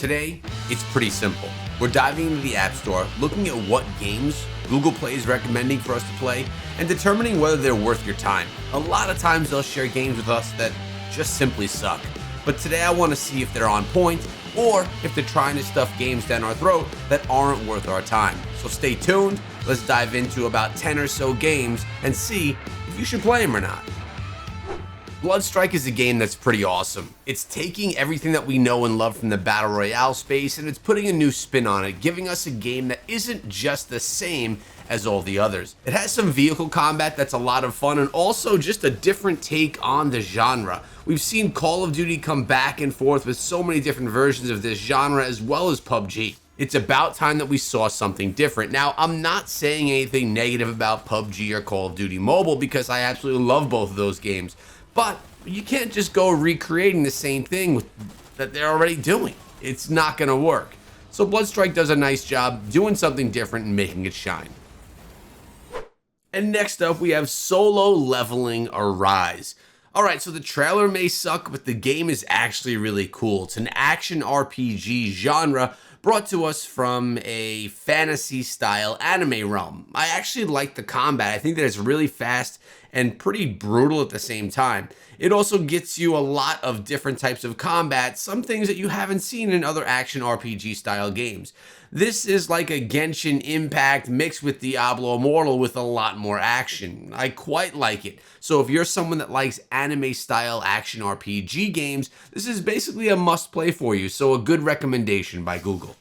Today, it's pretty simple. We're diving into the App Store, looking at what games Google Play is recommending for us to play, and determining whether they're worth your time. A lot of times they'll share games with us that just simply suck. But today I want to see if they're on point, or if they're trying to stuff games down our throat that aren't worth our time. So stay tuned, let's dive into about 10 or so games and see if you should play them or not. Bloodstrike is a game that's pretty awesome. It's taking everything that we know and love from the Battle Royale space and it's putting a new spin on it, giving us a game that isn't just the same as all the others. It has some vehicle combat that's a lot of fun and also just a different take on the genre. We've seen Call of Duty come back and forth with so many different versions of this genre as well as PUBG. It's about time that we saw something different. Now, I'm not saying anything negative about PUBG or Call of Duty Mobile because I absolutely love both of those games. But you can't just go recreating the same thing that they're already doing. It's not going to work. So Bloodstrike does a nice job doing something different and making it shine. And next up, we have Solo Leveling Arise. Alright, so the trailer may suck, but the game is actually really cool. It's an action RPG genre brought to us from a fantasy-style anime realm. I actually like the combat. I think that it's really fast and pretty brutal at the same time. It also gets you a lot of different types of combat, some things that you haven't seen in other action RPG style games. This is like a Genshin Impact mixed with Diablo Immortal with a lot more action. I quite like it. So if you're someone that likes anime style action RPG games, this is basically a must play for you, so a good recommendation by Google.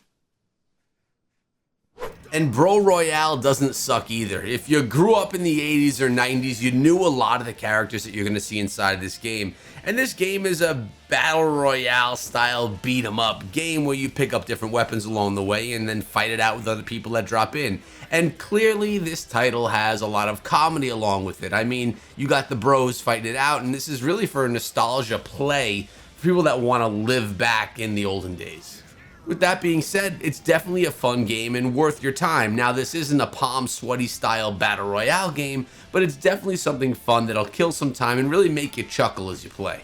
And Royale doesn't suck either. If you grew up in the 80s or 90s, you knew a lot of the characters that you're going to see inside of this game. And this game is a Battle Royale style beat 'em up game where you pick up different weapons along the way and then fight it out with other people that drop in. And clearly this title has a lot of comedy along with it. I mean, you got the bros fighting it out, and this is really for a nostalgia play for people that want to live back in the olden days. With that being said, it's definitely a fun game and worth your time. Now, this isn't a palm sweaty style Battle Royale game, but it's definitely something fun that'll kill some time and really make you chuckle as you play.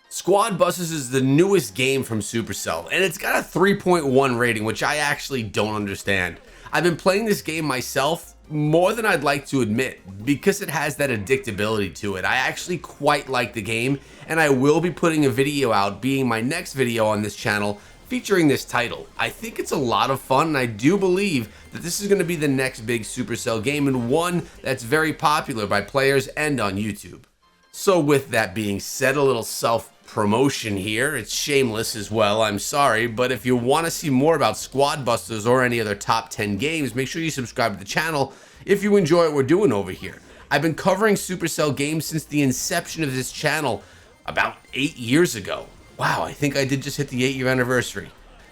Squad Busters is the newest game from Supercell, and it's got a 3.1 rating, which I actually don't understand. I've been playing this game myself more than I'd like to admit because it has that addictability to it. I actually quite like the game, and I will be putting a video out, being my next video on this channel, featuring this title. I think it's a lot of fun, and I do believe that this is going to be the next big Supercell game and one that's very popular by players and on YouTube. So with that being said, a little self-promotion here. It's shameless as well, I'm sorry, but if you want to see more about Squad Busters or any other top 10 games, make sure you subscribe to the channel if you enjoy what we're doing over here. I've been covering Supercell games since the inception of this channel about 8 years ago. Wow, I think I did just hit the 8-year anniversary.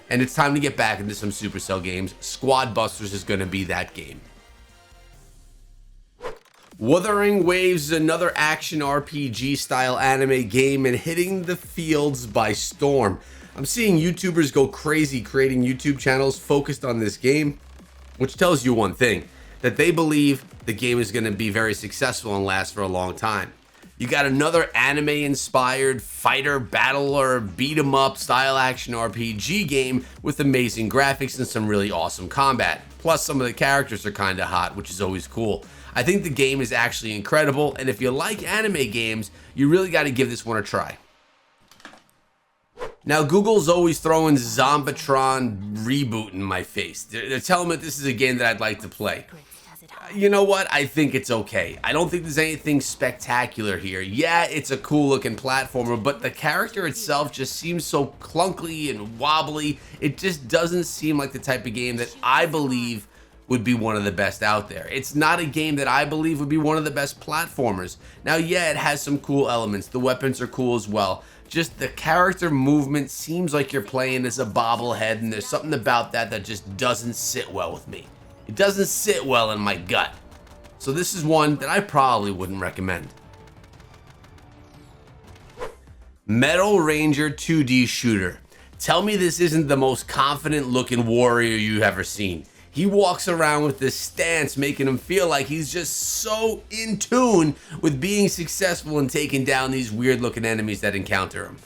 And it's time to get back into some Supercell games. Squad Busters is going to be that game. Wuthering Waves is another action RPG style anime game and hitting the fields by storm. I'm seeing YouTubers go crazy creating YouTube channels focused on this game, which tells you one thing, that they believe the game is going to be very successful and last for a long time. You got another anime inspired fighter battle or beat 'em up style action RPG game with amazing graphics and some really awesome combat. Plus some of the characters are kind of hot, which is always cool. I think the game is actually incredible, and if you like anime games, you really got to give this one a try. Now, Google's always throwing Zombatron reboot in my face. They're telling me this is a game that I'd like to play. You know what? I think it's okay. I don't think there's anything spectacular here. Yeah, it's a cool looking platformer, but the character itself just seems so clunky and wobbly. It just doesn't seem like the type of game that I believe would be one of the best out there. It's not a game that I believe would be one of the best platformers. Now, yeah, it has some cool elements. The weapons are cool as well. Just the character movement seems like you're playing as a bobblehead, and there's something about that that just doesn't sit well with me. It doesn't sit well in my gut. So this is one that I probably wouldn't recommend. Metal Ranger 2D Shooter. Tell me this isn't the most confident looking warrior you've ever seen. He walks around with this stance, making him feel like he's just so in tune with being successful and taking down these weird looking enemies that encounter him.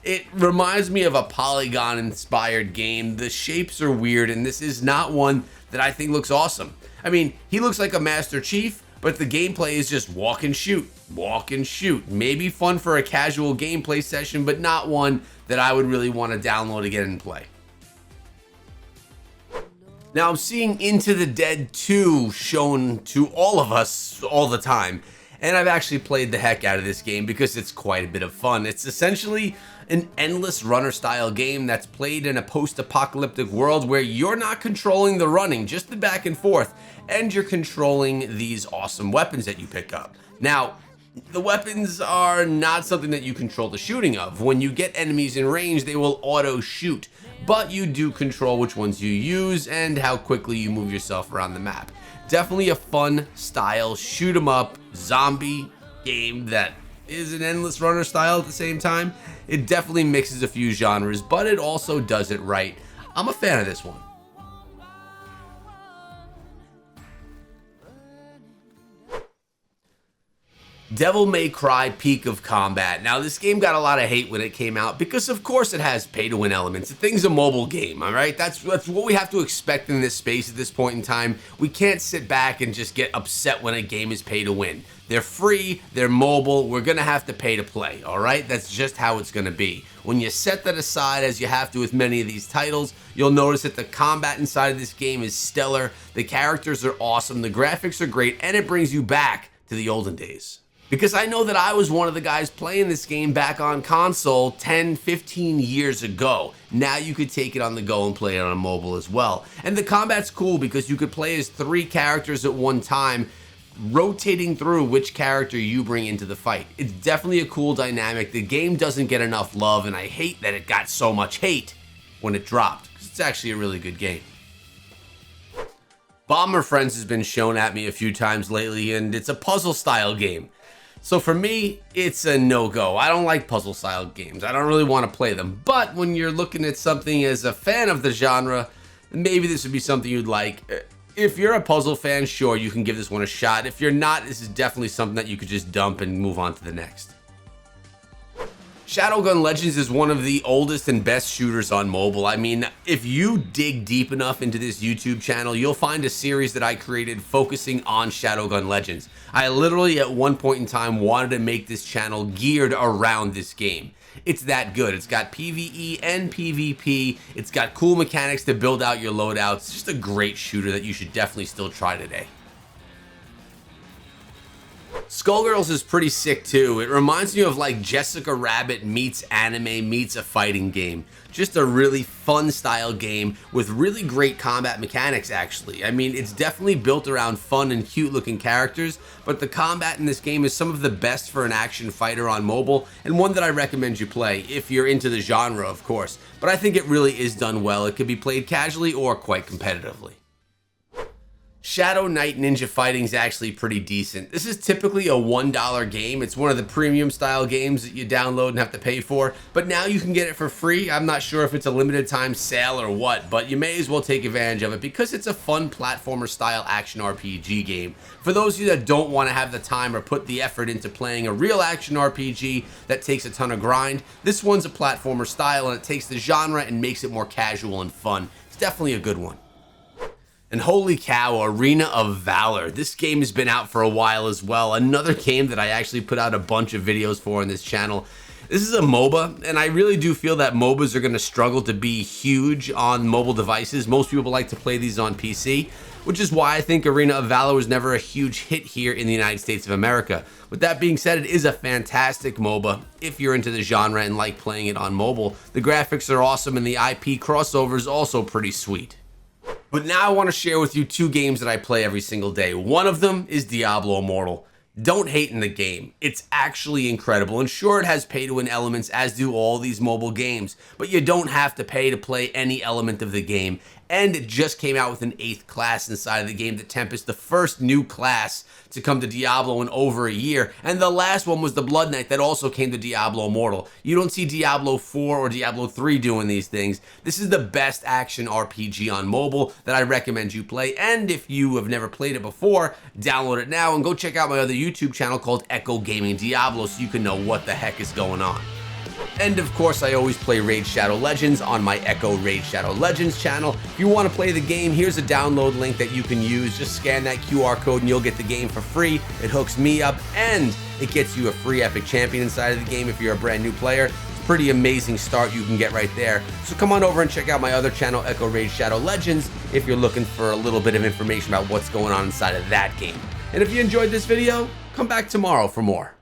It reminds me of a Polygon-inspired game. The shapes are weird, and this is not one that I think looks awesome. I mean, he looks like a Master Chief, but the gameplay is just walk and shoot, walk and shoot. Maybe fun for a casual gameplay session, but not one that I would really want to download again and play. Now, I'm seeing Into the Dead 2 shown to all of us all the time, and I've actually played the heck out of this game because it's quite a bit of fun. It's essentially an endless runner style game that's played in a post-apocalyptic world where you're not controlling the running, just the back and forth, and you're controlling these awesome weapons that you pick up. Now, the weapons are not something that you control the shooting of. When you get enemies in range, they will auto shoot, but you do control which ones you use and how quickly you move yourself around the map. Definitely a fun style shoot 'em up zombie game that is an endless runner style at the same time. It definitely mixes a few genres, but it also does it right. I'm a fan of this one. Devil May Cry Peak of Combat. Now, this game got a lot of hate when it came out because, of course, it has pay-to-win elements. The thing's a mobile game, all right? That's what we have to expect in this space at this point in time. We can't sit back and just get upset when a game is pay-to-win. They're free, they're mobile, we're gonna have to pay to play, all right? That's just how it's gonna be. When you set that aside, as you have to with many of these titles, you'll notice that the combat inside of this game is stellar, the characters are awesome, the graphics are great, and it brings you back to the olden days. Because I know that I was one of the guys playing this game back on console 10, 15 years ago. Now you could take it on the go and play it on a mobile as well. And the combat's cool because you could play as 3 characters at one time, rotating through which character you bring into the fight. It's definitely a cool dynamic. The game doesn't get enough love, and I hate that it got so much hate when it dropped, because it's actually a really good game. Bomber Friends has been shown at me a few times lately, and it's a puzzle style game. So for me, it's a no-go. I don't like puzzle-style games. I don't really want to play them. But when you're looking at something as a fan of the genre, maybe this would be something you'd like. If you're a puzzle fan, sure, you can give this one a shot. If you're not, this is definitely something that you could just dump and move on to the next. Shadowgun Legends is one of the oldest and best shooters on mobile. I mean, if you dig deep enough into this YouTube channel, you'll find a series that I created focusing on Shadowgun Legends. I literally at one point in time wanted to make this channel geared around this game. It's that good. It's got PvE and PvP. It's got cool mechanics to build out your loadouts. It's just a great shooter that you should definitely still try today. Skullgirls is pretty sick too. It reminds me of like Jessica Rabbit meets anime meets a fighting game. Just a really fun style game with really great combat mechanics actually. I mean, it's definitely built around fun and cute looking characters, but the combat in this game is some of the best for an action fighter on mobile, and one that I recommend you play if you're into the genre, of course. But I think it really is done well. It can be played casually or quite competitively. Shadow Knight Ninja Fighting is actually pretty decent. This is typically a $1 game. It's one of the premium style games that you download and have to pay for, but now you can get it for free. I'm not sure if it's a limited time sale or what, but you may as well take advantage of it because it's a fun platformer style action RPG game. For those of you that don't want to have the time or put the effort into playing a real action RPG that takes a ton of grind, this one's a platformer style and it takes the genre and makes it more casual and fun. It's definitely a good one. And holy cow, Arena of Valor. This game has been out for a while as well. Another game that I actually put out a bunch of videos for on this channel. This is a MOBA, and I really do feel that MOBAs are going to struggle to be huge on mobile devices. Most people like to play these on PC, which is why I think Arena of Valor was never a huge hit here in the United States of America. With that being said, it is a fantastic MOBA if you're into the genre and like playing it on mobile. The graphics are awesome, and the IP crossover is also pretty sweet. But now I want to share with you 2 games that I play every single day. One of them is Diablo Immortal. Don't hate in the game. It's actually incredible, and sure, it has pay-to-win elements, as do all these mobile games, but you don't have to pay to play any element of the game. And it just came out with an 8th class inside of the game, the Tempest, the first new class to come to Diablo in over a year. And the last one was the Blood Knight that also came to Diablo Immortal. You don't see Diablo 4 or Diablo 3 doing these things. This is the best action RPG on mobile that I recommend you play. And if you have never played it before, download it now and go check out my other YouTube channel called Echo Gaming Diablo so you can know what the heck is going on. And of course, I always play Raid Shadow Legends on my Echo Raid Shadow Legends channel. If you want to play the game, here's a download link that you can use. Just scan that QR code and you'll get the game for free. It hooks me up and it gets you a free epic champion inside of the game if you're a brand new player. It's a pretty amazing start you can get right there. So come on over and check out my other channel, Echo Raid Shadow Legends, if you're looking for a little bit of information about what's going on inside of that game. And if you enjoyed this video, come back tomorrow for more.